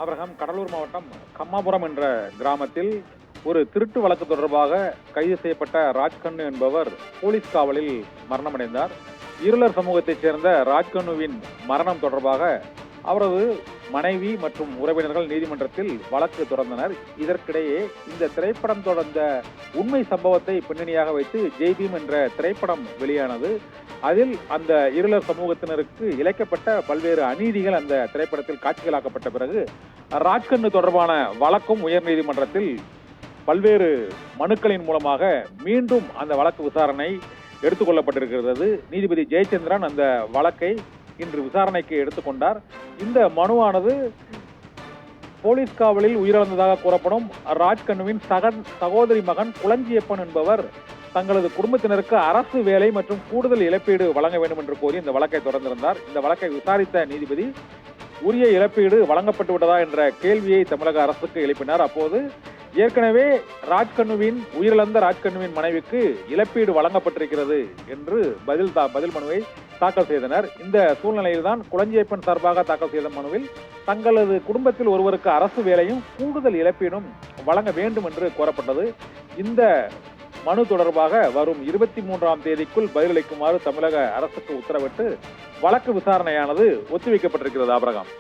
Abraham, Cuddalore மாவட்டம் கம்மாபுரம் என்ற கிராமத்தில் ஒரு திருட்டு வழக்கு தொடர்பாக கைது செய்யப்பட்ட ராஜ்கண்ணு என்பவர் போலீஸ் காவலில் மரணமடைந்தார். இருளர் சமூகத்தைச் சேர்ந்த ராஜ்கண்ணுவின் மரணம் தொடர்பாக அவரது மனைவி மற்றும் உறவினர்கள் நீதிமன்றத்தில் வழக்கு தொடர்ந்தனர். இதற்கிடையே இந்த திரைப்படம் தொடர்ந்த உண்மை சம்பவத்தை பின்னணியாக வைத்து ஜெய்பீம் என்ற திரைப்படம் வெளியானது. அதில் அந்த இருளர் சமூகத்தினருக்கு இழைக்கப்பட்ட பல்வேறு அநீதிகள் அந்த திரைப்படத்தில் காட்சிகளாக்கப்பட்ட பிறகு ராஜ்கண்ணு தொடர்பான வழக்கும் உயர்நீதிமன்றத்தில் பல்வேறு மனுக்களின் மூலமாக மீண்டும் அந்த வழக்கு விசாரணை எடுத்துக்கொள்ளப்பட்டிருக்கிறது. நீதிபதி ஜெயச்சந்திரன் அந்த வழக்கை இன்று விசாரணைக்கு எடுத்துக்கொண்டார். இந்த மனுவானது போலீஸ் காவலில் உயிரிழந்ததாக கூறப்படும் ராஜ்கண்ணுவின் சகோதரி மகன் குளஞ்சியப்பன் என்பவர் தங்களது குடும்பத்தினருக்கு அரசு வேலை மற்றும் கூடுதல் இழப்பீடு வழங்க வேண்டும் என்று கோரி இந்த வழக்கை தொடர்ந்திருந்தார். இந்த வழக்கை விசாரித்த நீதிபதி உரிய இழப்பீடு வழங்கப்பட்டு விட்டதா என்ற கேள்வியை தமிழக அரசுக்கு எழுப்பினார். அப்போது ஏற்கனவே உயிரிழந்த ராஜ்கண்ணுவின் மனைவிக்கு இழப்பீடு வழங்கப்பட்டிருக்கிறது என்று பதில் மனுவை தாக்கல் செய்தனர். இந்த சூழ்நிலையில்தான் குளஞ்சியப்பன் சார்பாக தாக்கல் செய்த மனுவில் தங்களது குடும்பத்தில் ஒருவருக்கு அரசு வேலையும் கூடுதல் இழப்பீடும் வழங்க வேண்டும் என்று கோரப்பட்டது. இந்த மனு தொடர்பாக வரும் 23ஆம் தேதிக்குள் பதிலளிக்குமாறு தமிழக அரசுக்கு உத்தரவிட்டு வழக்கு விசாரணையானது ஒத்திவைக்கப்பட்டிருக்கிறது. ஆபிரகாம்.